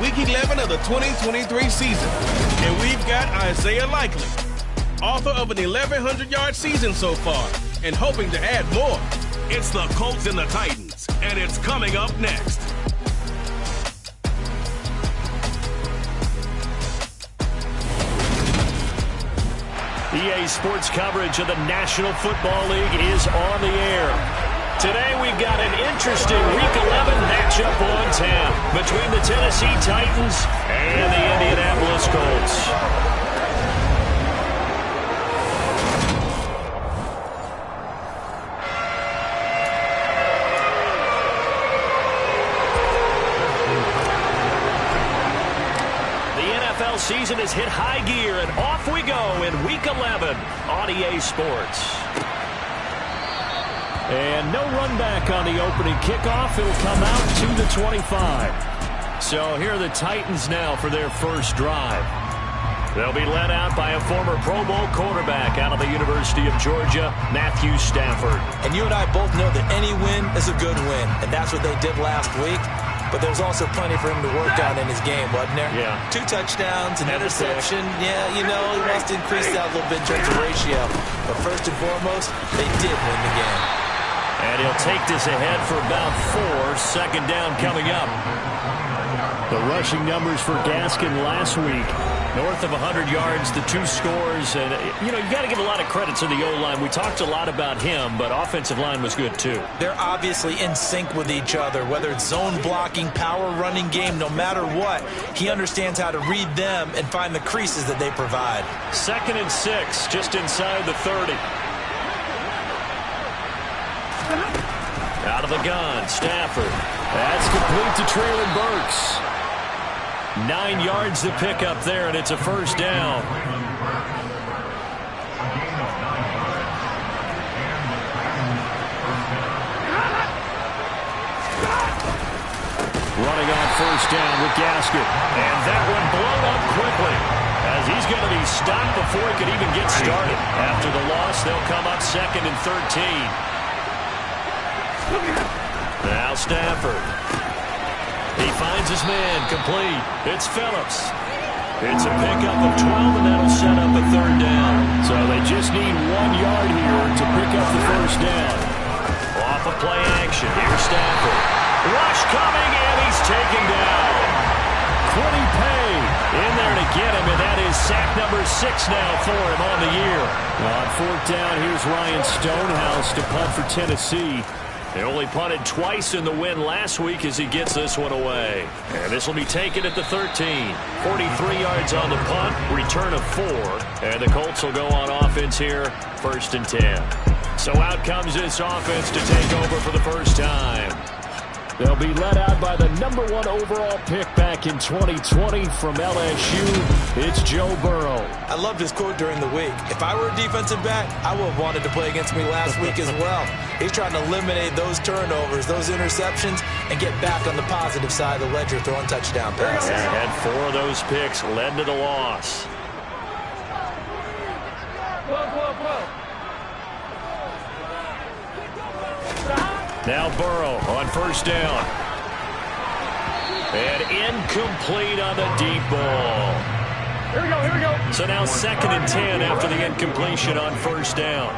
Week 11 of the 2023 season. And we've got Isaiah Likely, author of an 1,100-yard season so far, and hoping to add more. It's the Colts and the Titans, and it's coming up next. EA Sports coverage of the National Football League is on the air. Today we've got an interesting Week 11 matchup on tap between the Tennessee Titans and the Indianapolis Colts. Season has hit high gear, and off we go in Week 11 on EA Sports. And no run back on the opening kickoff. It'll come out to the 25. So here are the Titans now for their first drive. They'll be led out by a former Pro Bowl quarterback out of the University of Georgia, Matthew Stafford. And you and I both know that any win is a good win, and that's what they did last week. But there's also plenty for him to work on in his game, wasn't there? Yeah. 2 touchdowns, an interception. Yeah, you know, he wants to increase that a little bit in terms of ratio. But first and foremost, they did win the game. And he'll take this ahead for about 4. Second down coming up. The rushing numbers for Gaskin last week. North of 100 yards, the 2 scores. And, you know, you got to give a lot of credit to the O-line. We talked a lot about him, but offensive line was good, too. They're obviously in sync with each other, whether it's zone blocking, power running game, no matter what. He understands how to read them and find the creases that they provide. 2nd and 6, just inside the 30. Out of the gun, Stafford. That's complete to Treylon Burks. 9 yards to pick up there, and it's a first down. Running on first down with Gaskin. And that one blown up quickly, as he's going to be stopped before he could even get started. After the loss, they'll come up 2nd and 13. Now Stafford. He finds his man, complete. It's Phillips. It's a pickup of 12, and that'll set up a 3rd down. So they just need 1 yard here to pick up the first down. Off of play action, here's Stafford. Rush coming, and he's taken down. Quiddy Pay in there to get him, and that is sack number 6 now for him on the year. On 4th down, here's Ryan Stonehouse to punt for Tennessee. They only punted twice in the win last week as he gets this one away. And this will be taken at the 13. 43 yards on the punt, return of 4. And the Colts will go on offense here, 1st and 10. So out comes this offense to take over for the first time. They'll be led out by the number 1 overall pick back in 2020 from LSU. It's Joe Burrow. I loved his quote during the week. If I were a defensive back, I would have wanted to play against me last week as well. He's trying to eliminate those turnovers, those interceptions, and get back on the positive side of the ledger throwing touchdown passes. And 4 of those picks led to the loss. Now Burrow on first down. And incomplete on the deep ball. Here we go. So now 2nd and 10 after the incompletion on first down.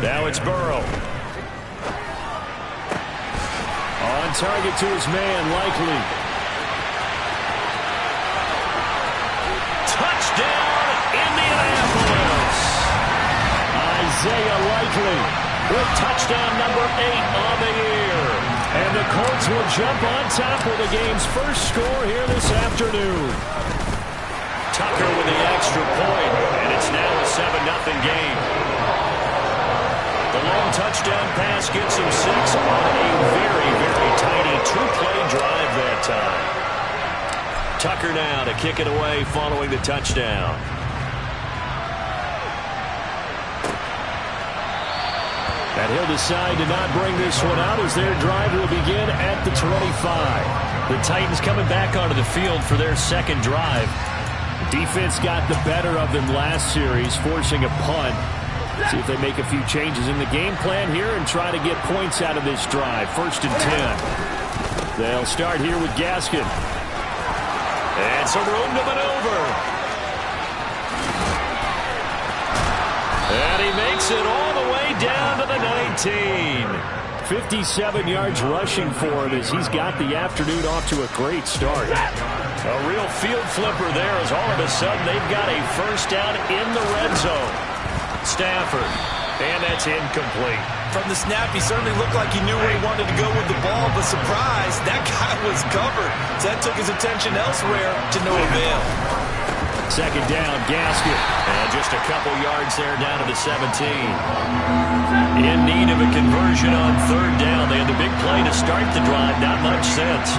Now it's Burrow. On target to his man, Likely. Touchdown, Indianapolis. Isaiah Likely with touchdown number 8 on the year. And the Colts will jump on top with the game's first score here this afternoon. Tucker with the extra point, and it's now a 7-0 game. The long touchdown pass gets him 6 on a very, very tiny 2-play drive that time. Tucker now to kick it away following the touchdown. And he'll decide to not bring this one out as their drive will begin at the 25. The Titans coming back onto the field for their second drive. Defense got the better of them last series, forcing a punt. See if they make a few changes in the game plan here and try to get points out of this drive. 1st and 10. They'll start here with Gaskin. And some room to maneuver. And he makes it all the way down to the 19. 57 yards rushing for him as he's got the afternoon off to a great start. A real field flipper there as all of a sudden they've got a first down in the red zone. Stafford, and that's incomplete. From the snap, he certainly looked like he knew where he wanted to go with the ball, but surprise, that guy was covered. So that took his attention elsewhere to no avail. Second down, Gaskin. And just a couple yards there down to the 17. In need of a conversion on third down. They had the big play to start the drive. Not much sense.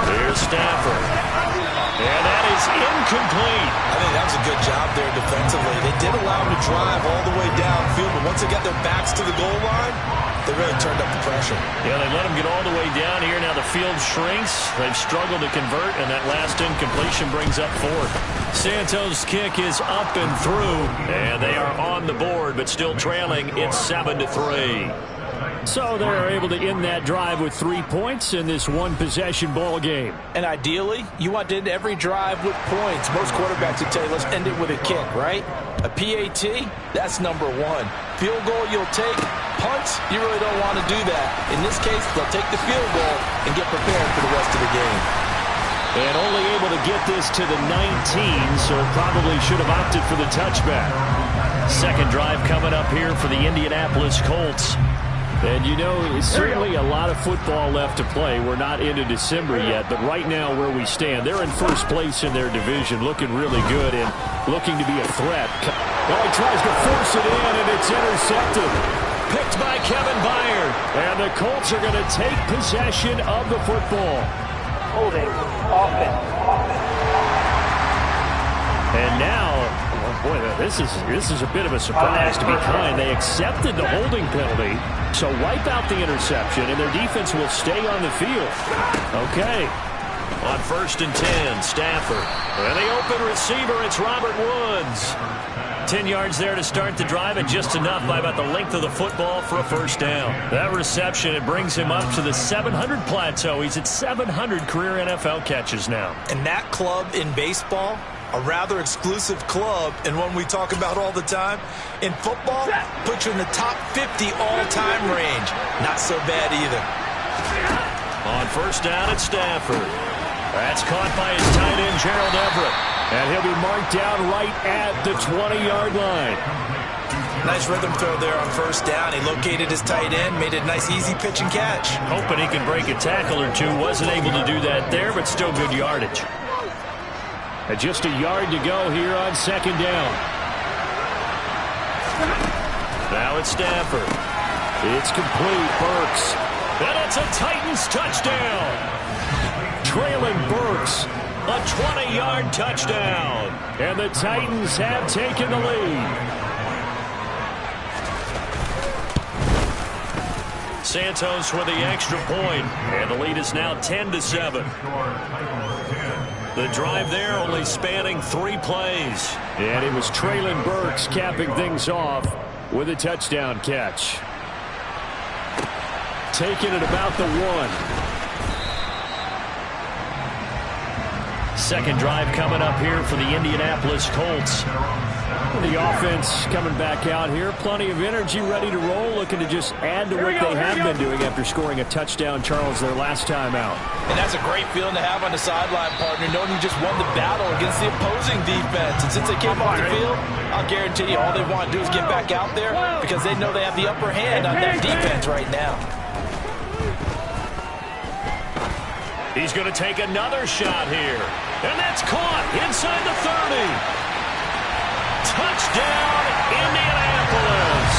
Here's Stafford. And that is incomplete. I think that was a good job there defensively. They did allow him to drive all the way downfield, but once they got their backs to the goal line, they really turned up the pressure. Yeah, they let him get all the way down here. Now the field shrinks. They've struggled to convert, and that last incompletion brings up fourth. Santos' kick is up and through, and they are on the board, but still trailing. It's 7-3. So they're able to end that drive with 3 points in this one-possession ball game. And ideally, you want to end every drive with points. Most quarterbacks would tell you, let's end it with a kick, right? A PAT, that's number one. Field goal you'll take. Punts, you really don't want to do that. In this case, they'll take the field goal and get prepared for the rest of the game. And only able to get this to the 19, so probably should have opted for the touchback. Second drive coming up here for the Indianapolis Colts. And you know, it's certainly a lot of football left to play. We're not into December yet, but right now where we stand, they're in first place in their division, looking really good and looking to be a threat. Well, he tries to force it in, and it's intercepted. Picked by Kevin Byard. And the Colts are going to take possession of the football. Holding offense. And now, oh boy, this is a bit of a surprise to be kind. They accepted the holding penalty, so wipe out the interception, and their defense will stay on the field. Okay. On 1st and 10, Stafford. And the open receiver, it's Robert Woods. 10 yards there to start the drive, and just enough by about the length of the football for a first down. That reception, it brings him up to the 700 plateau. He's at 700 career NFL catches now. And that club in baseball, a rather exclusive club, and one we talk about all the time. In football, puts you in the top 50 all-time range. Not so bad either. On first down, it's Stafford. That's caught by his tight end, Gerald Everett. And he'll be marked down right at the 20-yard line. Nice rhythm throw there on first down. He located his tight end, made it a nice easy pitch and catch. Hoping he can break a tackle or two. Wasn't able to do that there, but still good yardage. And just a yard to go here on second down. Now it's Stafford. It's complete. Burks. And it's a Titans touchdown. Trailing Burks. A 20-yard touchdown. And the Titans have taken the lead. Santos with the extra point. And the lead is now 10-7. The drive there only spanning 3 plays. And it was Treylon Burks capping things off with a touchdown catch. Taking it about the 1. Second drive coming up here for the Indianapolis Colts. The offense coming back out here. Plenty of energy, ready to roll, looking to just add to what they have been doing after scoring a touchdown, Charles, their last time out. And that's a great feeling to have on the sideline, partner, knowing you just won the battle against the opposing defense. And since they came off the field, I'll guarantee you all they want to do is get back out there because they know they have the upper hand on that defense right now. He's going to take another shot here. And that's caught inside the 30. Touchdown, Indianapolis.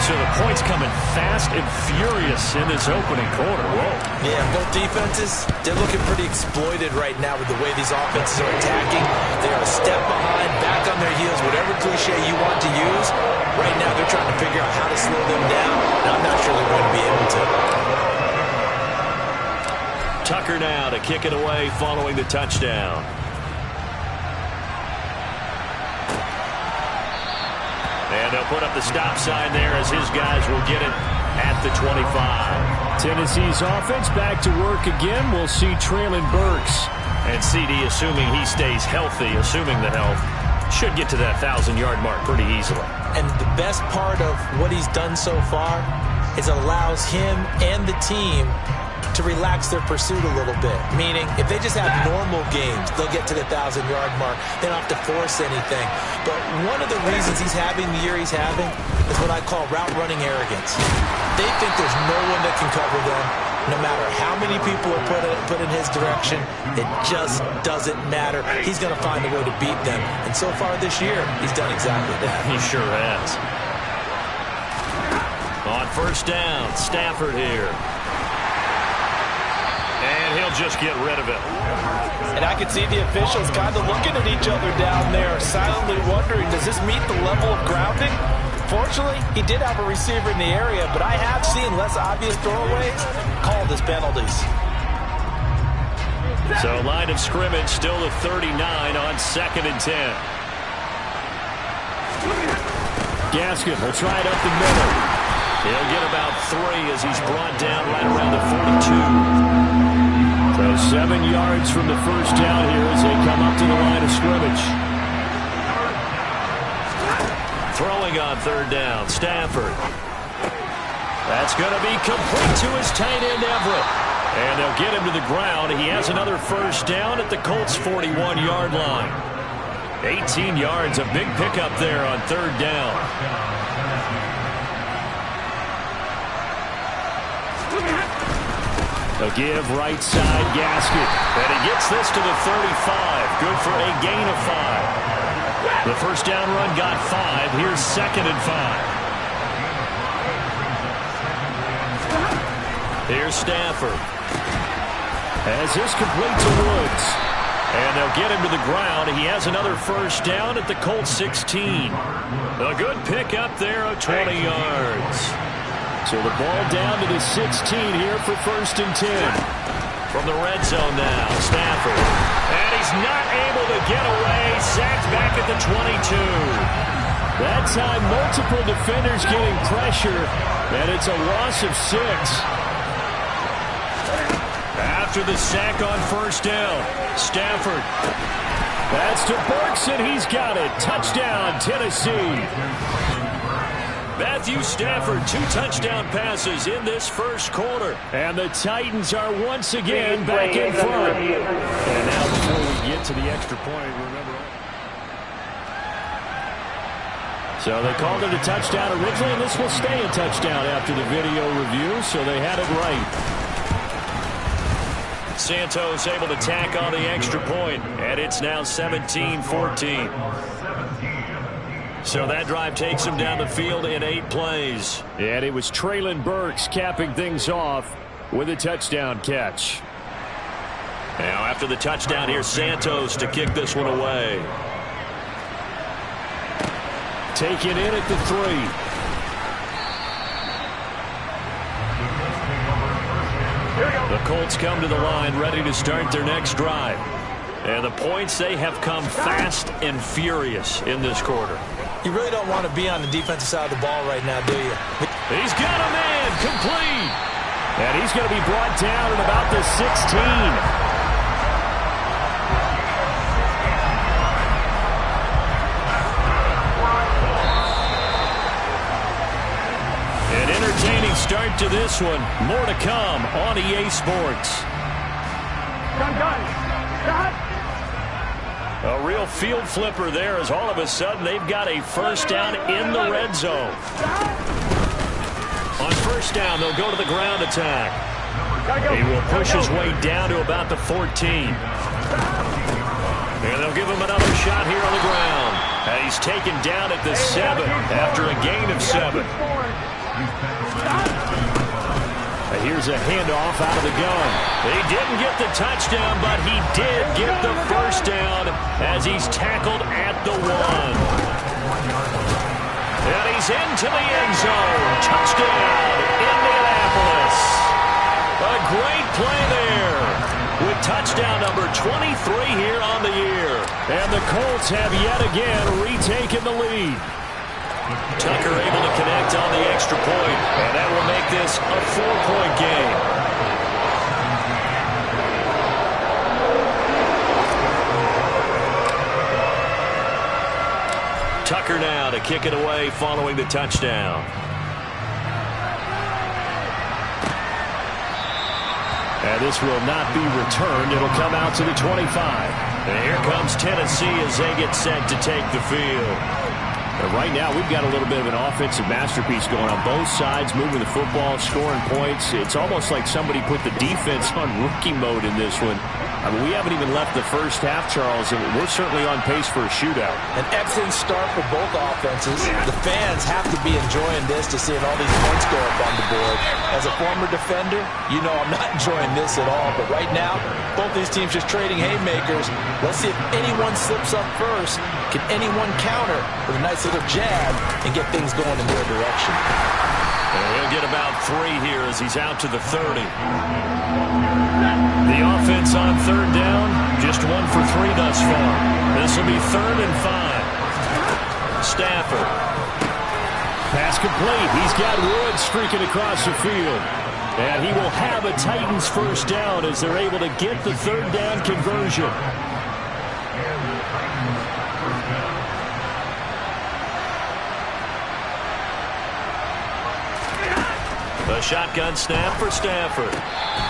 So the points coming fast and furious in this opening quarter. Whoa. Yeah, both defenses, they're looking pretty exploited right now with the way these offenses are attacking. They are a step behind, back on their heels, whatever cliche you want to use. Right now they're trying to figure out how to slow them down, and I'm not sure they're going to be able to. Tucker now to kick it away following the touchdown. And they'll put up the stop sign there as his guys will get it at the 25. Tennessee's offense back to work again. We'll see Treylon Burks. And CD, assuming he stays healthy, assuming the health, should get to that 1,000-yard mark pretty easily. And the best part of what he's done so far is it allows him and the team to relax their pursuit a little bit. Meaning, if they just have normal games, they'll get to the 1,000-yard mark. They don't have to force anything. But one of the reasons he's having the year he's having is what I call route-running arrogance. They think there's no one that can cover them. No matter how many people are put in his direction, it just doesn't matter. He's going to find a way to beat them. And so far this year, he's done exactly that. He sure has. On first down, Stafford here. And he'll just get rid of it. And I can see the officials kind of looking at each other down there, silently wondering, does this meet the level of grounding? Fortunately, he did have a receiver in the area, but I have seen less obvious throwaways called as penalties. So line of scrimmage still to 39 on 2nd and 10. Gaskin will try it up the middle. He'll get about 3 as he's brought down right around the 42. So 7 yards from the first down here as they come up to the line of scrimmage. Throwing on 3rd down, Stafford. That's going to be complete to his tight end, Everett. And they'll get him to the ground. He has another first down at the Colts' 41-yard line. 18 yards, a big pickup there on 3rd down. They'll give right side Gaskin. And he gets this to the 35. Good for a gain of 5. The first down run got 5. Here's 2nd and 5. Here's Stafford. As this complete to Woods. And they'll get him to the ground. He has another first down at the Colts 16. A good pickup there of 20 yards. So the ball down to the 16 here for 1st and 10. From the red zone now, Stafford. And he's not able to get away. Sacked back at the 22. That time, multiple defenders getting pressure, and it's a loss of 6. After the sack on first down, Stafford. That's to Burks, and he's got it. Touchdown, Tennessee. Matthew Stafford, 2 touchdown passes in this first quarter. And the Titans are once again back in front. And now before we get to the extra point, remember. So they called it a touchdown originally, and this will stay a touchdown after the video review, so they had it right. Santos able to tack on the extra point, and it's now 17-14. So that drive takes him down the field in 8 plays. And it was Treylon Burks capping things off with a touchdown catch. Now after the touchdown, here's Santos to kick this one away. Taken in at the 3. The Colts come to the line ready to start their next drive. And the points, they have come fast and furious in this quarter. You really don't want to be on the defensive side of the ball right now, do you? He's got a man complete. And he's going to be brought down at about the 16. An entertaining start to this one. More to come on EA Sports. A real field flipper there as all of a sudden they've got a first down in the red zone. On first down, they'll go to the ground attack. He will push his way down to about the 14. And they'll give him another shot here on the ground. And he's taken down at the 7 after a gain of 7. Here's a handoff out of the gun. He didn't get the touchdown, but he did get the first down as he's tackled at the 1. And he's into the end zone. Touchdown, Indianapolis. A great play there with touchdown number 23 here on the year. And the Colts have yet again retaken the lead. Tucker able to connect on the extra point, and that will make this a 4-point game. Tucker now to kick it away following the touchdown. And this will not be returned. It'll come out to the 25. And here comes Tennessee as they get set to take the field. And right now, we've got a little bit of an offensive masterpiece going on both sides, moving the football, scoring points. It's almost like somebody put the defense on rookie mode in this one. I mean, we haven't even left the first half, Charles, and we're certainly on pace for a shootout. An excellent start for both offenses. The fans have to be enjoying this to seeing all these points go up on the board. As a former defender, you know I'm not enjoying this at all. But right now, both these teams just trading haymakers. Let's see if anyone slips up first. Can anyone counter with a nice little jab and get things going in their direction? And he'll get about 3 here as he's out to the 30. The offense on third down, just 1 for 3 thus far. This will be 3rd and 5. Stafford. Pass complete. He's got Wood streaking across the field. And he will have a Titans first down as they're able to get the 3rd down conversion. A shotgun snap for Stafford.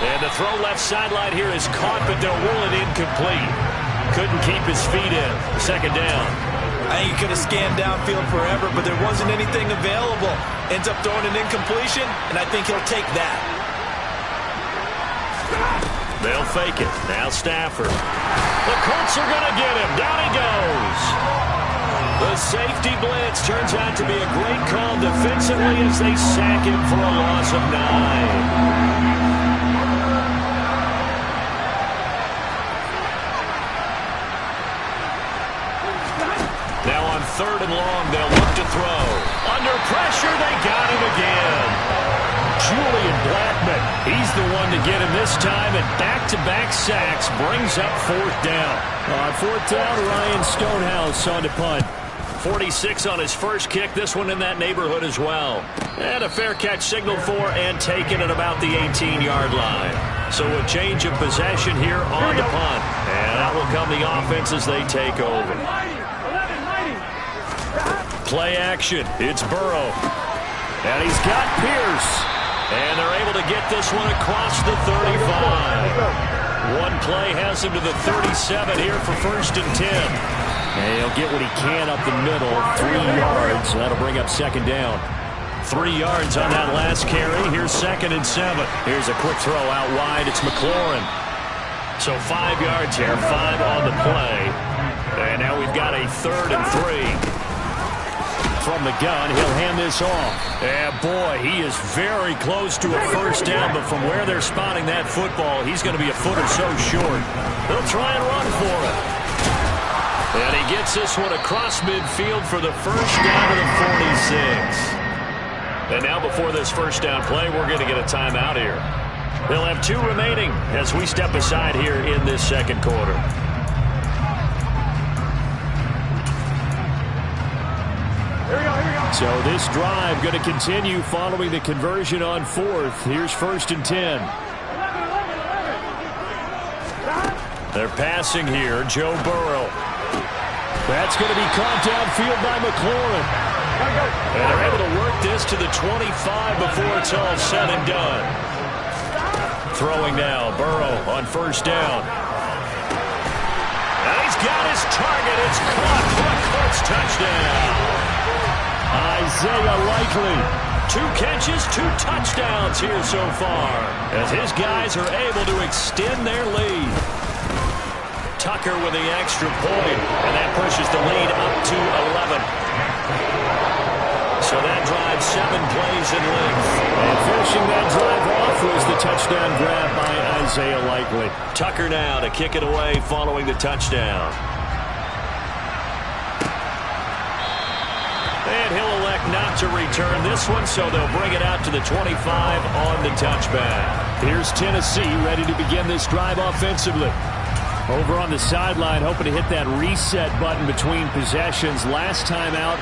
And the throw left sideline here is caught, but they'll rule it incomplete. Couldn't keep his feet in. 2nd down. I think he could have scanned downfield forever, but there wasn't anything available. Ends up throwing an incompletion, and I think he'll take that. They'll fake it. Now Stafford. The Colts are going to get him. Down he goes. The safety blitz turns out to be a great call defensively as they sack him for a loss of 9. Now on 3rd and long, they'll look to throw. Under pressure, they got him again. Julian Blackmon, he's the one to get him this time, and back-to-back sacks brings up 4th down. On 4th down, Ryan Stonehouse on to punt. 46 on his first kick, this one in that neighborhood as well. And a fair catch signaled for and taken at about the 18-yard line. So a change of possession here on the punt. And out will come the offense as they take over. Play action. It's Burrow. And he's got Pierce. And they're able to get this one across the 35. One play has him to the 37 here for 1st and 10. And he'll get what he can up the middle, 3 yards. That'll bring up 2nd down. 3 yards on that last carry. Here's 2nd and 7. Here's a quick throw out wide. It's McLaurin. So 5 yards here, 5 on the play. And now we've got a 3rd and 3. From the gun, he'll hand this off. And boy, he is very close to a first down, but from where they're spotting that football, he's going to be a foot or so short. They'll try and run for it. And he gets this one across midfield for the first down to the 46. And now before this first down play, we're going to get a timeout here. They'll have 2 remaining as we step aside here in this 2nd quarter. So this drive going to continue following the conversion on 4th. Here's 1st and 10. They're passing here. Joe Burrow. That's going to be caught downfield by McLaurin. And they're able to work this to the 25 before it's all said and done. Throwing now. Burrow on 1st down. And he's got his target. It's caught for a Colts touchdown. Isaiah Likely. 2 catches, 2 touchdowns here so far as his guys are able to extend their lead. Tucker with the extra point, and that pushes the lead up to 11. So that drive 7 plays in length. And finishing that drive off was the touchdown grab by Isaiah Likely. Tucker now to kick it away following the touchdown. And he'll elect not to return this one, so they'll bring it out to the 25 on the touchback. Here's Tennessee ready to begin this drive offensively. Over on the sideline, hoping to hit that reset button between possessions. Last time out,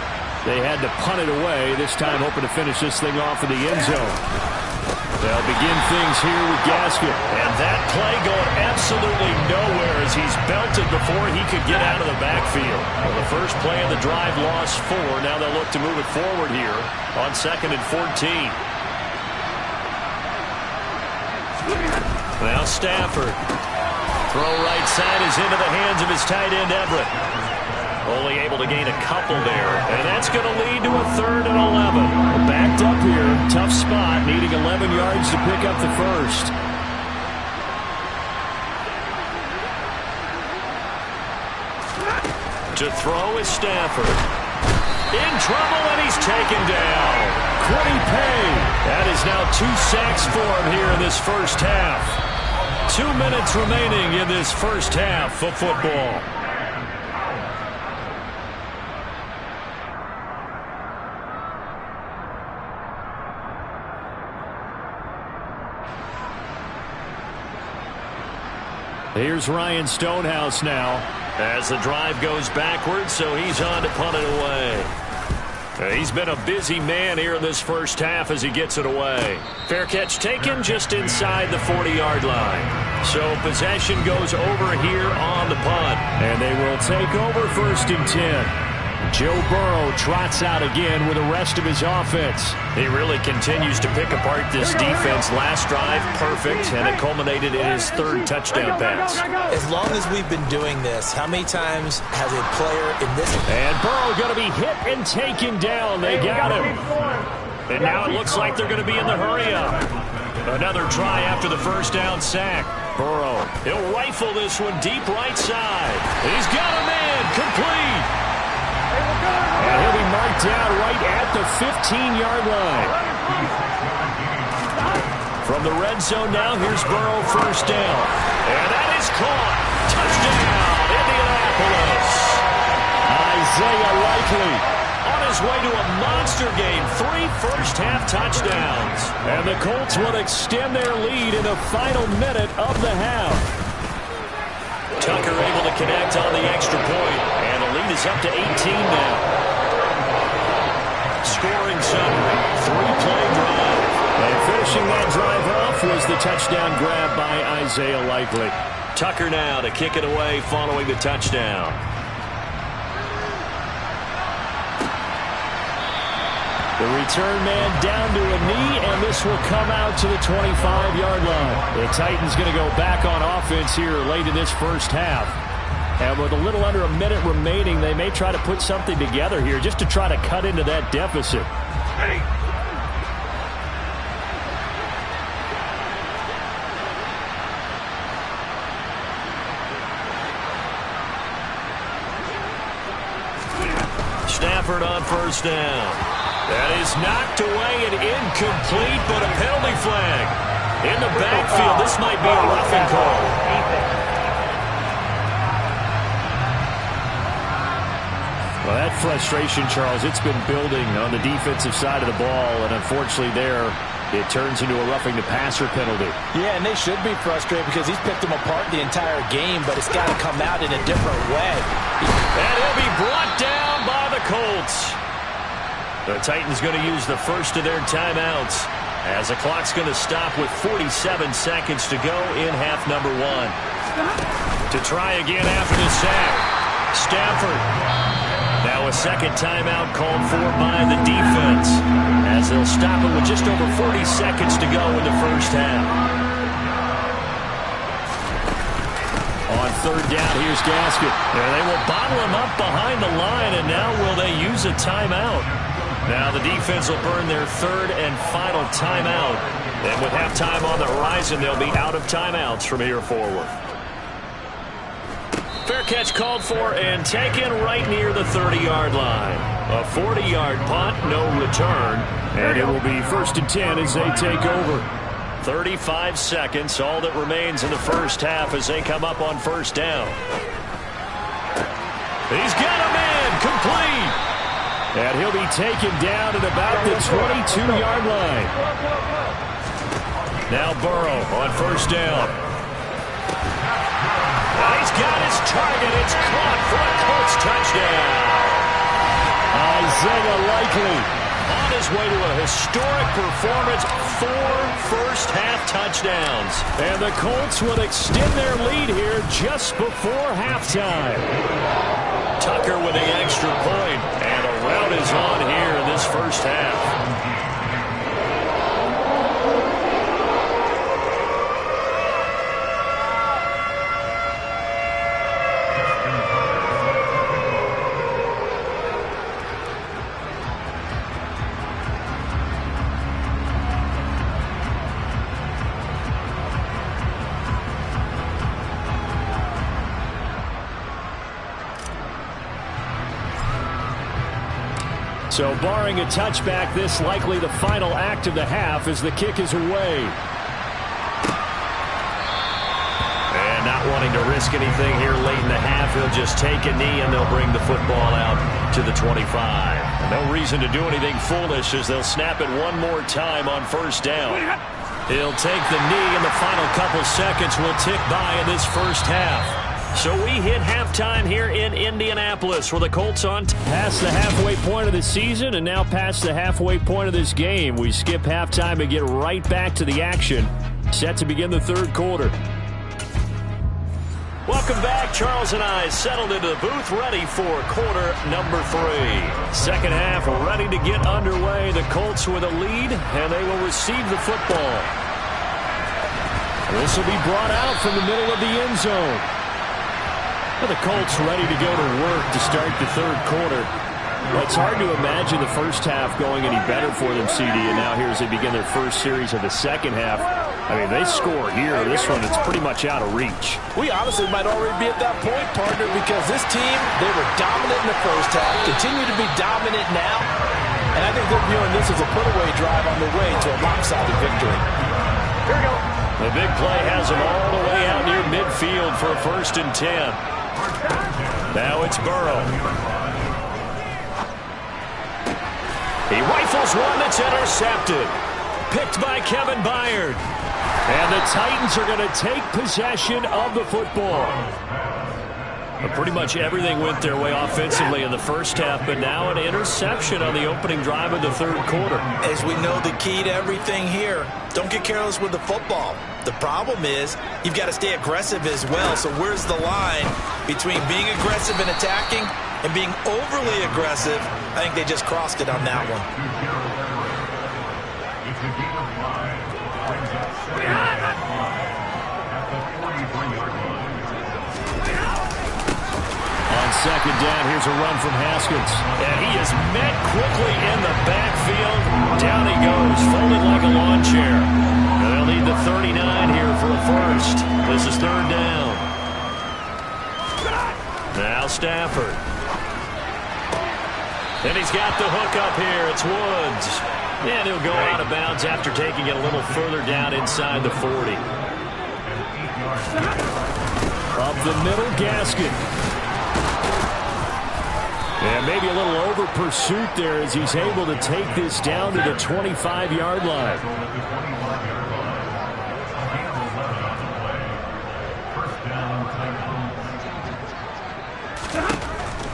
They had to punt it away, this time hoping to finish this thing off in the end zone. They'll begin things here with Gaskin. And that play going absolutely nowhere as he's belted before he could get out of the backfield. Well, the first play of the drive lost 4. Now they'll look to move it forward here on 2nd and 14. Now Stafford. Throw right side is into the hands of his tight end, Everett. Only able to gain a couple there. And that's going to lead to a 3rd and 11. Backed up here. Tough spot. Needing 11 yards to pick up the first. To throw is Stafford. In trouble, and he's taken down. Quiddy Pay. That is now 2 sacks for him here in this first half. 2 minutes remaining in this first half of football. Here's Ryan Stonehouse now. As the drive goes backwards, so he's on to punt it away. He's been a busy man here in this first half as he gets it away. Fair catch taken just inside the 40-yard line. So possession goes over here on the punt. And they will take over 1st and 10. Joe Burrow trots out again with the rest of his offense. He really continues to pick apart this defense. Last drive, perfect, and it culminated in his 3rd touchdown pass. As long as we've been doing this, how many times has a player in this... And Burrow going to be hit and taken down. They got him. And now it looks like they're going to be in the hurry-up. Another try after the first down sack. Burrow, he'll rifle this one deep right side. He's got a man, complete. And he'll be marked down right at the 15-yard line. From the red zone now, here's Burrow, first down. And that is caught. Touchdown, Indianapolis. Isaiah Likely on his way to a monster game. 3 first-half touchdowns. And the Colts will extend their lead in the final minute of the half. Tucker able to connect on the extra point. And the lead is up to 18 now. Scoring summary, 3-play drive. And finishing that drive off was the touchdown grab by Isaiah Likely. Tucker now to kick it away following the touchdown. The return man down to a knee, and this will come out to the 25-yard line. The Titans going to go back on offense here late in this first half. And with a little under a minute remaining, they may try to put something together here just to try to cut into that deficit. Hey. Stafford on first down. That is knocked away and incomplete, but a penalty flag. In the backfield, this might be a roughing call. Well, that frustration, Charles, it's been building on the defensive side of the ball, and unfortunately there, it turns into a roughing the passer penalty. Yeah, and they should be frustrated because he's picked them apart the entire game, but it's got to come out in a different way. And he'll be brought down by the Colts. The Titans going to use the first of their timeouts as the clock's going to stop with 47 seconds to go in half number 1. To try again after the sack, Stafford. Now a second timeout called for by the defense as they'll stop it with just over 40 seconds to go in the first half. On third down, here's Gaskin. There they will bottle him up behind the line, and now will they use a timeout? Now the defense will burn their third and final timeout. And with halftime on the horizon, they'll be out of timeouts from here forward. Fair catch called for and taken right near the 30-yard line. A 40-yard punt, no return. And it will be 1st and 10 as they take over. 35 seconds, all that remains in the first half as they come up on first down. He's got a man, complete. And he'll be taken down at about the 22-yard line. Now Burrow on first down. He's got his target. It's caught for a Colts touchdown. Isaiah Likely on his way to a historic performance, 4 first-half touchdowns. And the Colts will extend their lead here just before halftime. Tucker with the extra point, and a rout is on here in this first half. So barring a touchback, this likely the final act of the half as the kick is away. And not wanting to risk anything here late in the half, he'll just take a knee and they'll bring the football out to the 25. No reason to do anything foolish as they'll snap it one more time on first down. He'll take the knee and the final couple seconds will tick by in this first half. So we hit halftime here in Indianapolis where the Colts on past the halfway point of the season and now past the halfway point of this game. We skip halftime and get right back to the action. Set to begin the third quarter. Welcome back. Charles and I settled into the booth ready for quarter number 3. Second half ready to get underway. The Colts with a lead and they will receive the football. This will be brought out from the middle of the end zone. The Colts ready to go to work to start the third quarter. Well, it's hard to imagine the first half going any better for them, CD, and now here as they begin their first series of the second half. I mean, they score here. This one, it's pretty much out of reach. We honestly might already be at that point, partner, because this team, they were dominant in the first half, continue to be dominant now, and I think they're viewing this as a put-away drive on the way to a lopsided victory. Here we go. The big play has them all the way out near midfield for a 1st and 10. Now it's Burrow. He rifles one that's intercepted. Picked by Kevin Byard. And the Titans are going to take possession of the football. But pretty much everything went their way offensively in the first half, but now an interception on the opening drive of the third quarter. As we know, the key to everything here, don't get careless with the football. The problem is you've got to stay aggressive as well. So where's the line between being aggressive and attacking and being overly aggressive? I think they just crossed it on that one. On second down, here's a run from Haskins. And he is met quickly in the backfield. Down he goes, folded like a lawn chair. And they'll need the 39 here for a first. This is third down. Now Stafford. And he's got the hook up here. It's Woods. And he'll go out of bounds after taking it a little further down inside the 40. Up the middle, Gaskin. And maybe a little over pursuit there as he's able to take this down to the 25-yard line.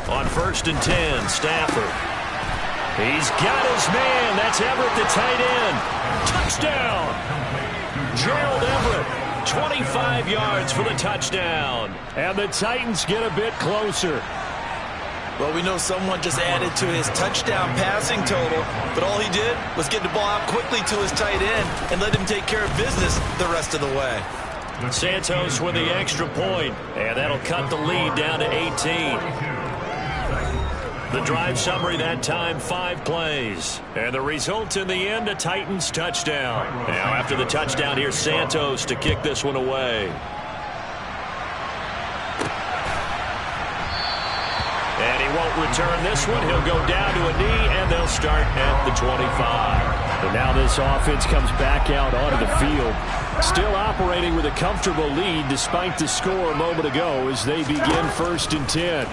On 1st and 10, Stafford. He's got his man. That's Everett, the tight end. Touchdown. Gerald Everett, 25 yards for the touchdown. And the Titans get a bit closer. Well, we know someone just added to his touchdown passing total, but all he did was get the ball out quickly to his tight end and let him take care of business the rest of the way. Santos with the extra point, and that'll cut the lead down to 18. The drive summary that time, 5 plays. And the result in the end, a Titans touchdown. Now after the touchdown, here's Santos to kick this one away. And he won't return this one. He'll go down to a knee, and they'll start at the 25. And now this offense comes back out onto the field. Still operating with a comfortable lead despite the score a moment ago as they begin 1st and 10.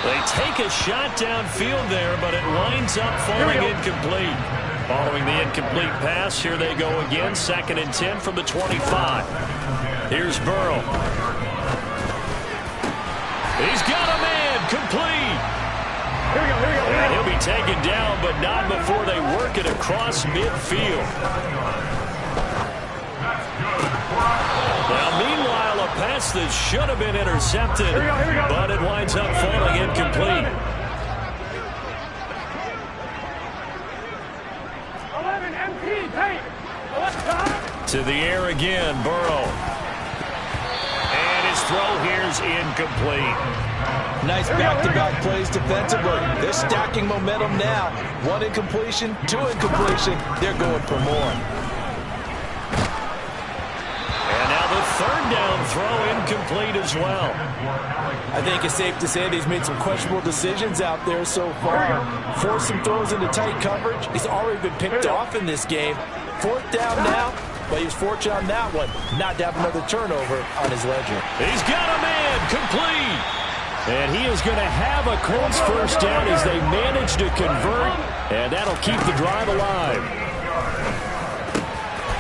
They take a shot downfield there, but it winds up falling incomplete. Following the incomplete pass, here they go again. 2nd and 10 from the 25. Here's Burrow. He's got a man, complete. And he'll be taken down, but not before they work it across midfield. Now, meanwhile, a pass that should have been intercepted, but it winds up falling incomplete. 11 MP, take. To the air again, Burrow. And his throw here's incomplete. Nice back-to-back plays defensively. They're stacking momentum now. 1 incompletion, 2 incompletion. They're going for more. And now the third down throw incomplete as well. I think it's safe to say that he's made some questionable decisions out there so far. Forced some throws into tight coverage. He's already been picked off in this game. 4th down now, but he was fortunate on that one not to have another turnover on his ledger. He's got a man, complete. And he is going to have a Colts first down as they manage to convert, and that'll keep the drive alive.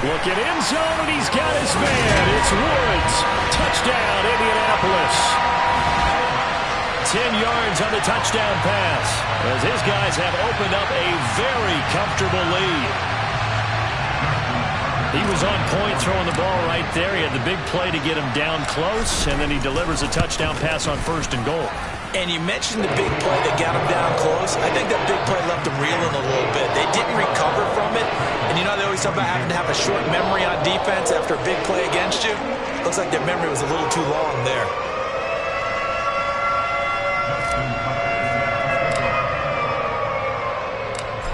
Looking end zone, and he's got his man. It's Woods. Touchdown, Indianapolis. 10 yards on the touchdown pass, as his guys have opened up a very comfortable lead. He was on point throwing the ball right there. He had the big play to get him down close, and then he delivers a touchdown pass on 1st and goal. And you mentioned the big play that got him down close. I think that big play left him reeling a little bit. They didn't recover from it. And you know, they always talk about having to have a short memory on defense after a big play against you. Looks like their memory was a little too long there.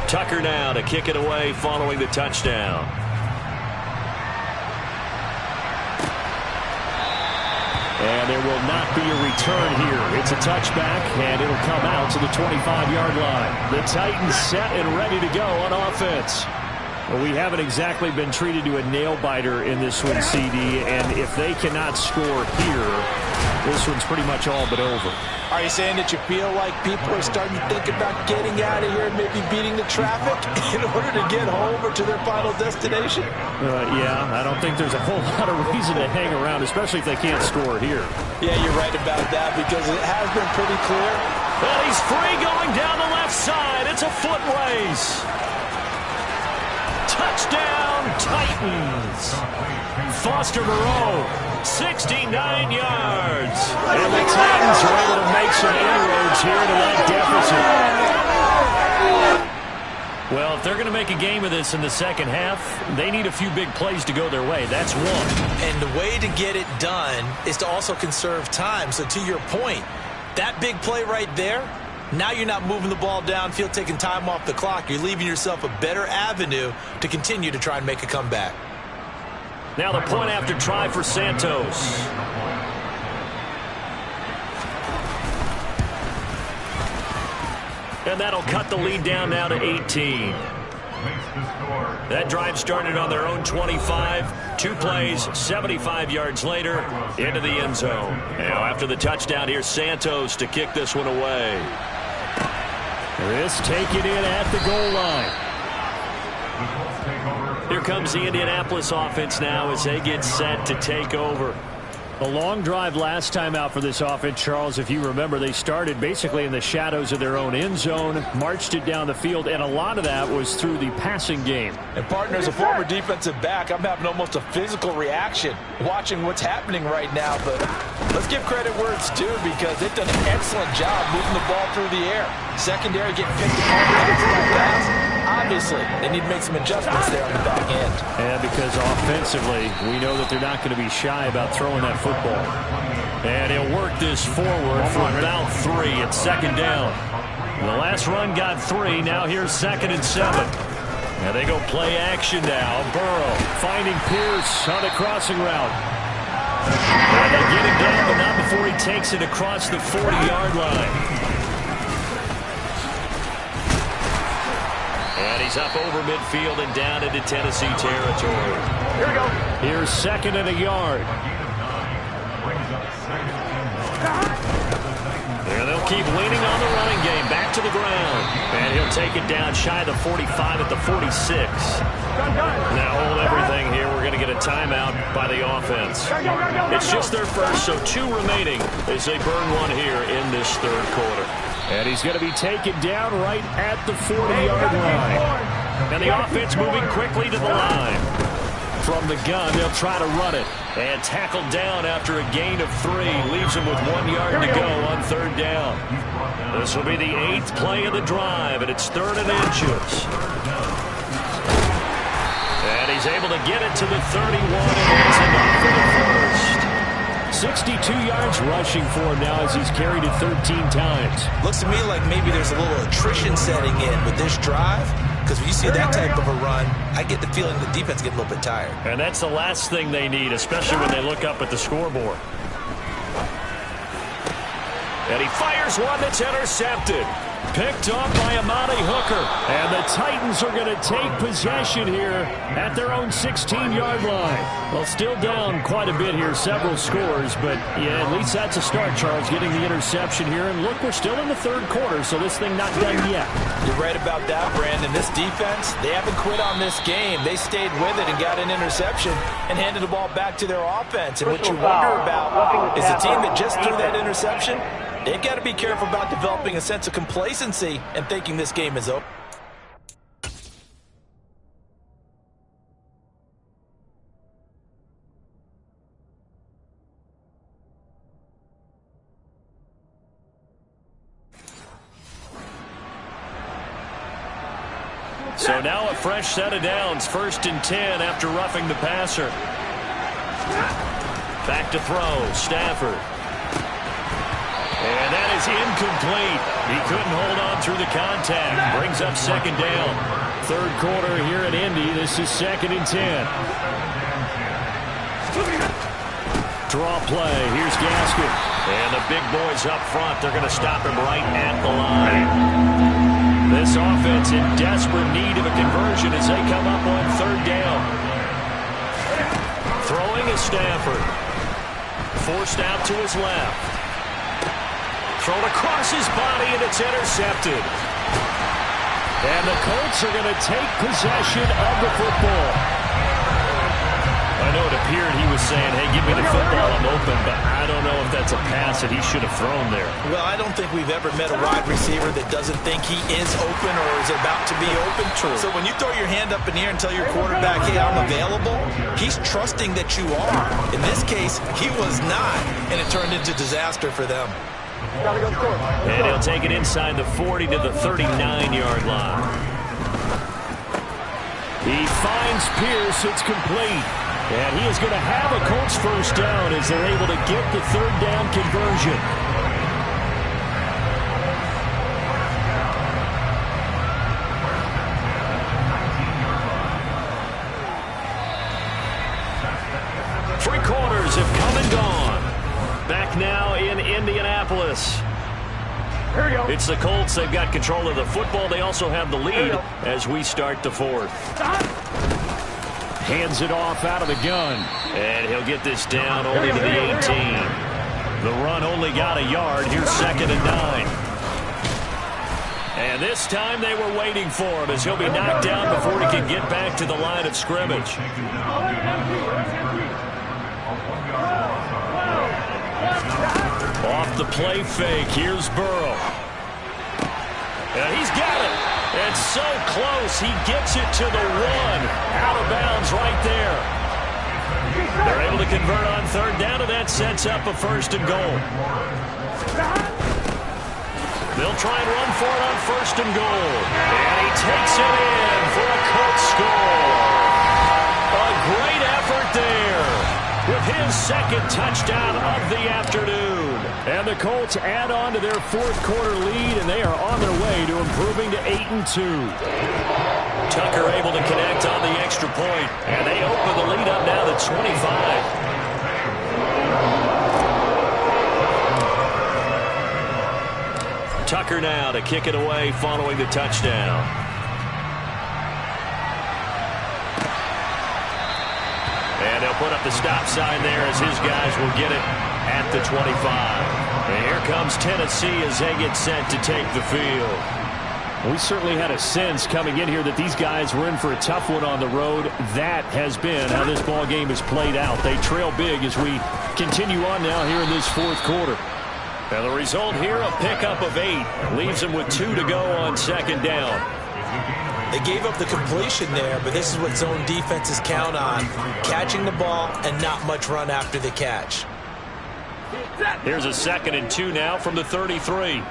Tucker now to kick it away following the touchdown. And there will not be a return here. It's a touchback, and it'll come out to the 25-yard line. The Titans set and ready to go on offense. Well, we haven't exactly been treated to a nail-biter in this one, CD, and if they cannot score here, this one's pretty much all but over. Are you saying that you feel like people are starting to think about getting out of here and maybe beating the traffic in order to get home or to their final destination? Yeah, I don't think there's a whole lot of reason to hang around, especially if they can't score here. Yeah, you're right about that because it has been pretty clear. Well, he's free going down the left side. It's a foot race. Touchdown, Titans. Foster Moreau, 69 yards. And the Titans are able to make some inroads here to that deficit. Well, if they're going to make a game of this in the second half, they need a few big plays to go their way. That's one. And the way to get it done is to also conserve time. So to your point, that big play right there, now you're not moving the ball downfield, taking time off the clock. You're leaving yourself a better avenue to continue to try and make a comeback. Now the point after try for Santos. And that'll cut the lead down now to 18. That drive started on their own 25. 2 plays, 75 yards later, into the end zone. Now after the touchdown, here's Santos to kick this one away. This taken in at the goal line. Here comes the Indianapolis offense now as they get set to take over. A long drive last time out for this offense, Charles. If you remember, they started basically in the shadows of their own end zone, marched it down the field, and a lot of that was through the passing game. And partner, as a former defensive back, I'm having almost a physical reaction watching what's happening right now. But let's give credit where it's due because they've done an excellent job moving the ball through the air. Secondary getting picked apart against that pass. Obviously, they need to make some adjustments there on the back end. And because offensively, we know that they're not going to be shy about throwing that football. And he'll work this forward for about 3. It's second down. The last run got 3. Now here's 2nd and 7. Now they go play action now. Burrow finding Pierce on the crossing route. And they get him down, but not before he takes it across the 40-yard line. And he's up over midfield and down into Tennessee territory. Here we go. Here's 2nd and a yard. And they'll keep leaning on the running game. Back to the ground. And he'll take it down shy of the 45 at the 46. Now hold everything here. We're going to get a timeout by the offense. It's just their first, so 2 remaining as they burn one here in this third quarter. And he's going to be taken down right at the 40-yard line. And the offense moving quickly to the line. From the gun, they'll try to run it. And tackled down after a gain of 3. Leaves him with 1 yard to go on third down. This will be the 8th play of the drive, and it's 3rd and inches. And he's able to get it to the 31, and it's enough for the first. 62 yards rushing for him now as he's carried it 13 times. Looks to me like maybe there's a little attrition setting in with this drive, because when you see that type of a run, I get the feeling the defense gets a little bit tired. And that's the last thing they need, especially when they look up at the scoreboard. And he fires one that's intercepted. Picked off by Amani Hooker. And the Titans are going to take possession here at their own 16-yard line. Well, still down quite a bit here, several scores, but yeah, at least that's a start, Charles, getting the interception here. And look, we're still in the third quarter, so this thing not done yet. You're right about that, Brandon. This defense, they haven't quit on this game. They stayed with it and got an interception and handed the ball back to their offense. And what you wonder about is the team that just threw that interception, they've got to be careful about developing a sense of complacency and thinking this game is over. So now a fresh set of downs. 1st and 10 after roughing the passer. Back to throw. Stafford. And that is incomplete. He couldn't hold on through the contact. Brings up 2nd down. Third quarter here at Indy. This is 2nd and 10. Draw play. Here's Gaskin. And the big boys up front. They're going to stop him right at the line. This offense in desperate need of a conversion as they come up on 3rd down. Throwing is Stafford. Forced out to his left. Thrown across his body, and it's intercepted. And the Colts are going to take possession of the football. I know it appeared he was saying, hey, give me the football, I'm open, but I don't know if that's a pass that he should have thrown there. Well, I don't think we've ever met a wide receiver that doesn't think he is open or is about to be open. True. So when you throw your hand up in the air and tell your quarterback, hey, I'm available, he's trusting that you are. In this case, he was not, and it turned into disaster for them. And he'll take it inside the 40 to the 39-yard line. He finds Pierce. It's complete. And he is going to have a Colts first down as they're able to get the 3rd down conversion. Three quarters have come and gone. Back now in Indianapolis. Here we go. It's the Colts. They've got control of the football. They also have the lead as we start the 4th. Hands it off out of the gun. And he'll get this down only to the 18. The run only got a yard. Here's 2nd and 9. And this time they were waiting for him as he'll be knocked down before he can get back to the line of scrimmage. Off the play fake. Here's Burrow. And he's got it. It's so close. He gets it to the 1. Out of bounds right there. They're able to convert on 3rd down, and that sets up a 1st and goal. They'll try and run for it on 1st and goal. And he takes it in for a Colts score. A great effort there with his 2nd touchdown of the afternoon. And the Colts add on to their 4th quarter lead, and they are on their way to improving to 8-2. Tucker able to connect on the extra point, and they open the lead up now to 25. Tucker now to kick it away following the touchdown. And they'll put up the stop sign there as his guys will get it at the 25. And here comes Tennessee as they get set to take the field. We certainly had a sense coming in here that these guys were in for a tough one on the road. That has been how this ball game has played out. They trail big as we continue on now here in this fourth quarter. And the result here, a pickup of 8. Leaves them with 2 to go on second down. They gave up the completion there, but this is what zone defenses count on. Catching the ball and not much run after the catch. Here's a 2nd and 2 now from the 33.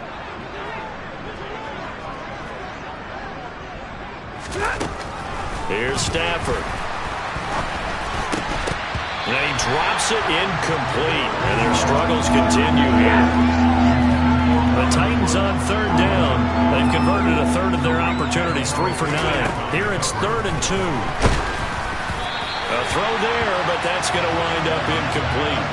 Here's Stafford. And he drops it incomplete. And their struggles continue here. The Titans on third down. They've converted a third of their opportunities, 3 for 9. Here it's 3rd and 2. A throw there, but that's going to wind up incomplete.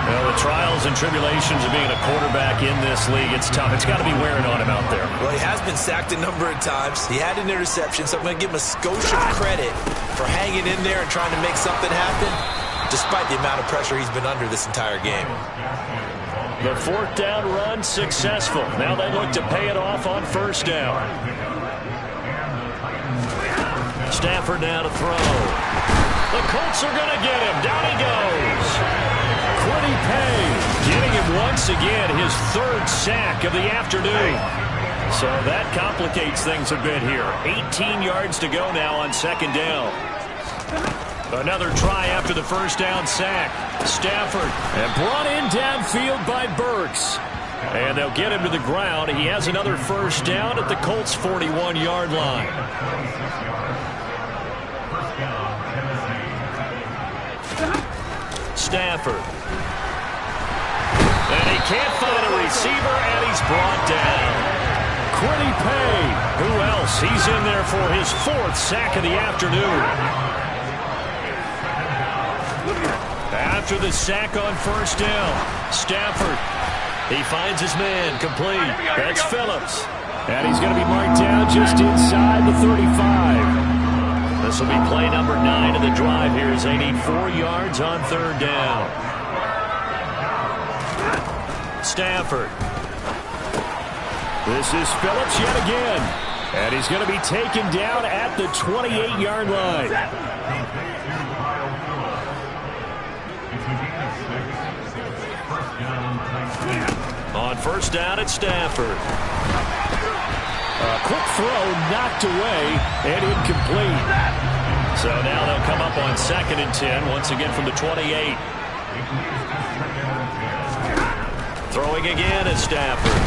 Well, the trials and tribulations of being a quarterback in this league, it's tough. It's got to be wearing on him out there. Well, he has been sacked a number of times. He had an interception, so I'm going to give him a skosh of credit for hanging in there and trying to make something happen, despite the amount of pressure he's been under this entire game. The 4th down run successful. Now they look to pay it off on 1st down. Stafford now to throw. The Colts are going to get him. Down he goes. Kwity Paye getting him once again, his 3rd sack of the afternoon. So that complicates things a bit here. 18 yards to go now on 2nd down. Another try after the 1st down sack. Stafford and brought in downfield by Burks. And they'll get him to the ground. He has another 1st down at the Colts' 41-yard line. Stafford. And he can't find a receiver, and he's brought down. Kwity Paye. Who else? He's in there for his 4th sack of the afternoon. After the sack on 1st down, Stafford. He finds his man, complete. That's Phillips. And he's going to be marked down just inside the 35. This will be play number 9 of the drive here as they need 4 yards on 3rd down. Stafford. This is Phillips yet again. And he's going to be taken down at the 28-yard line. On 1st down, it's Stafford. A quick throw knocked away and incomplete. So now they'll come up on 2nd and 10, once again from the 28. Throwing again is Stafford.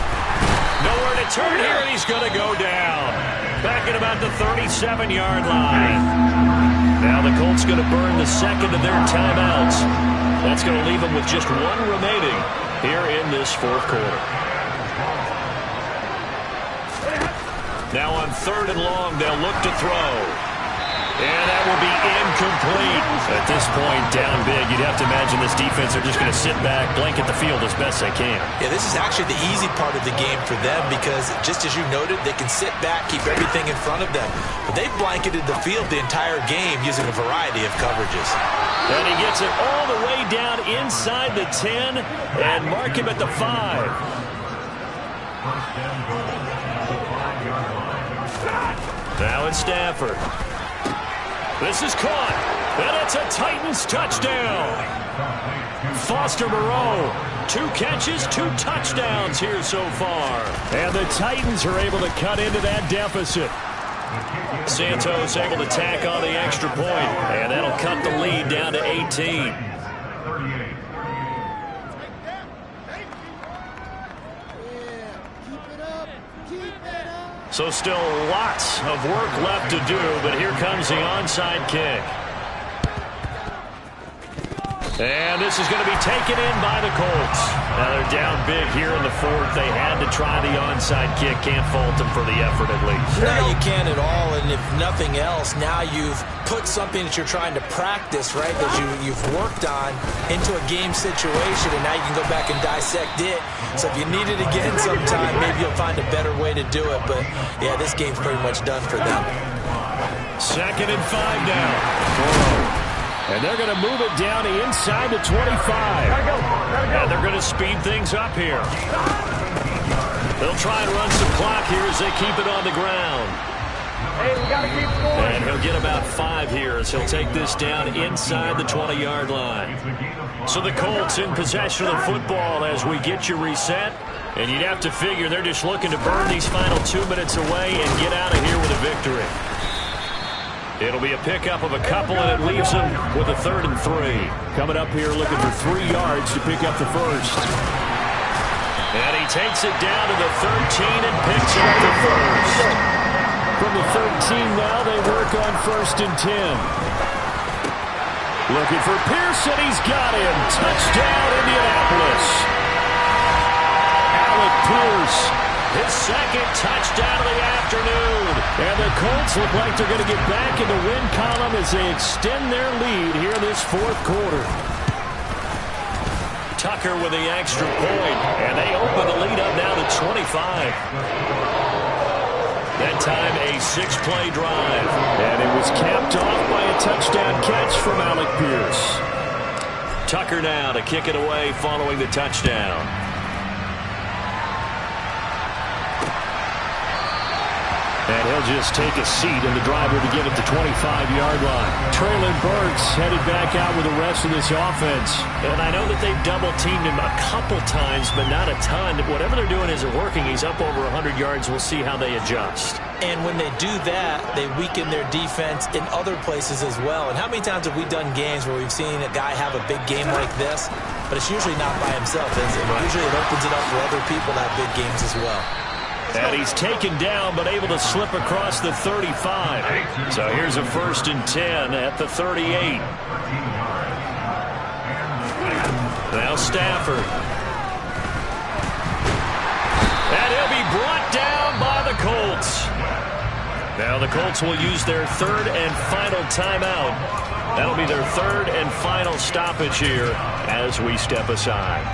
Nowhere to turn here, and he's going to go down. Back at about the 37-yard line. Now the Colts going to burn the 2nd of their timeouts. That's going to leave them with just 1 remaining here in this 4th quarter. Now on 3rd and long, they'll look to throw. And that will be incomplete. At this point, down big, you'd have to imagine this defense are just going to sit back, blanket the field as best they can. Yeah, this is actually the easy part of the game for them because, just as you noted, they can sit back, keep everything in front of them. But they've blanketed the field the entire game using a variety of coverages. And he gets it all the way down inside the 10 and mark him at the 5. Now it's Stafford. This is caught, and it's a Titans touchdown. Foster Moreau, 2 catches, 2 touchdowns here so far. And the Titans are able to cut into that deficit. Santos able to tack on the extra point, and that'll cut the lead down to 18. So still lots of work left to do, but here comes the onside kick. And this is going to be taken in by the Colts. Now they're down big here in the 4th. They had to try the onside kick. Can't fault them for the effort at least. No, you can't at all, and if nothing else, now you've put something that you're trying to practice, right, that you've worked on into a game situation, and now you can go back and dissect it. So if you need it again sometime, maybe you'll find a better way to do it. But, yeah, this game's pretty much done for them. 2nd and 5 now. And they're going to move it down to inside the 25. And they're going to speed things up here. They'll try and run some clock here as they keep it on the ground. Hey, we got to keep scoring. And he'll get about 5 here as he'll take this down inside the 20-yard line. So the Colts in possession of the football as we get you reset. And you'd have to figure they're just looking to burn these final 2 minutes away and get out of here with a victory. It'll be a pickup of a couple, and it leaves them with a 3rd and 3. Coming up here looking for 3 yards to pick up the first. And he takes it down to the 13 and picks up the first. From the 13 now, they work on 1st and 10. Looking for Pearson. He's got him. Touchdown, Indianapolis. Alec Pierce. His 2nd touchdown of the afternoon. And the Colts look like they're going to get back in the win column as they extend their lead here in this 4th quarter. Tucker with the extra point. And they open the lead up now to 25. That time a 6-play drive. And it was capped off by a touchdown catch from Alec Pierce. Tucker now to kick it away following the touchdown. And he'll just take a seat, and the driver to get it to 25-yard line. Treylon Burks headed back out with the rest of this offense. And I know that they've double-teamed him a couple times, but not a ton. Whatever they're doing isn't working. He's up over 100 yards. We'll see how they adjust. And when they do that, they weaken their defense in other places as well. And how many times have we done games where we've seen a guy have a big game like this, but it's usually not by himself, is it? Usually it opens it up for other people to have big games as well. And he's taken down, but able to slip across the 35. So here's a 1st and 10 at the 38. Now Stafford. And he'll be brought down by the Colts. Now the Colts will use their 3rd and final timeout. That'll be their 3rd and final stoppage here as we step aside.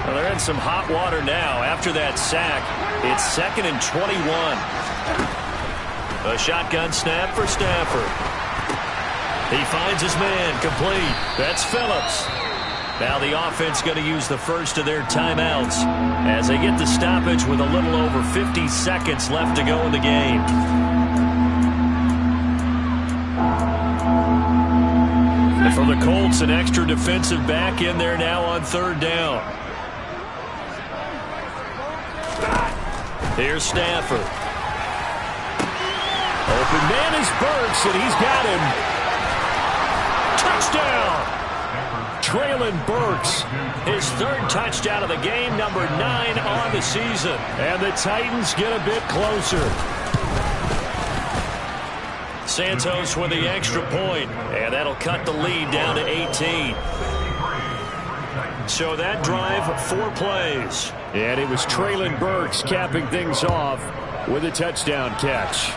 Well, they're in some hot water now after that sack. It's 2nd and 21. A shotgun snap for Stafford. He finds his man complete. That's Phillips. Now the offense going to use the first of their timeouts as they get the stoppage with a little over 50 seconds left to go in the game. And for the Colts, an extra defensive back in there now on 3rd down. Here's Stafford. Open man is Burks, and he's got him. Touchdown! Treylon Burks, his 3rd touchdown of the game, number 9 on the season. And the Titans get a bit closer. Santos with the extra point, and that'll cut the lead down to 18. So that drive, 4 plays. And it was Treylon Burks capping things off with a touchdown catch.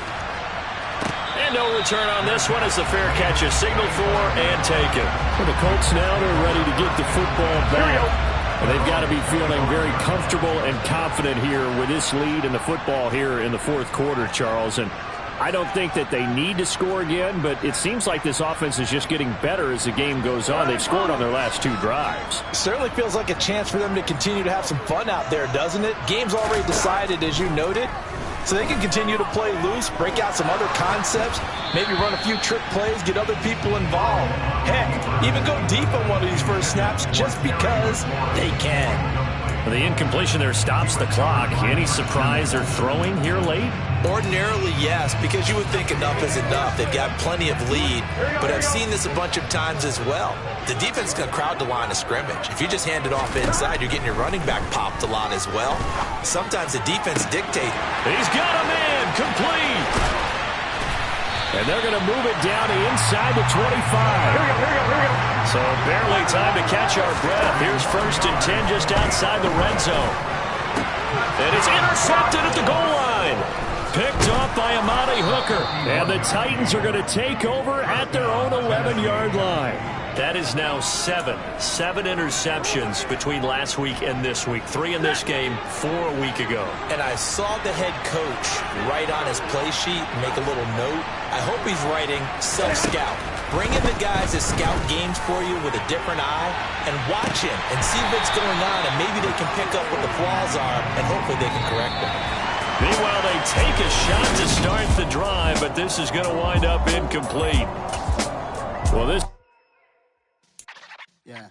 And no return on this one as the fair catch is signaled for and taken. For the Colts now, they're ready to get the football back. And they've got to be feeling very comfortable and confident here with this lead in the football here in the 4th quarter, Charles. And I don't think that they need to score again, but it seems like this offense is just getting better as the game goes on. They've scored on their last 2 drives. Certainly feels like a chance for them to continue to have some fun out there, doesn't it? Game's already decided, as you noted, so they can continue to play loose, break out some other concepts, maybe run a few trick plays, get other people involved. Heck, even go deep on one of these first snaps just because they can. The incompletion there stops the clock. Any surprise they're throwing here late? Ordinarily, yes, because you would think enough is enough. They've got plenty of lead, but I've seen this a bunch of times as well. The defense can crowd the line of scrimmage. If you just hand it off inside, you're getting your running back popped a lot as well. Sometimes the defense dictates. He's got a man complete. And they're going to move it down to inside the 25. Here we go. So barely time to catch our breath. Here's 1st and 10 just outside the red zone. And it's intercepted at the goal line. Picked off by Amani Hooker. And the Titans are going to take over at their own 11-yard line. That is now 7 interceptions between last week and this week. 3 in this game, 4 a week ago. And I saw the head coach write on his play sheet, make a little note. I hope he's writing self-scout. Bring in the guys that scout games for you with a different eye and watch him and see what's going on, and maybe they can pick up what the flaws are, and hopefully they can correct them. Meanwhile, they take a shot to start the drive, but this is going to wind up incomplete. Well, this... Yeah.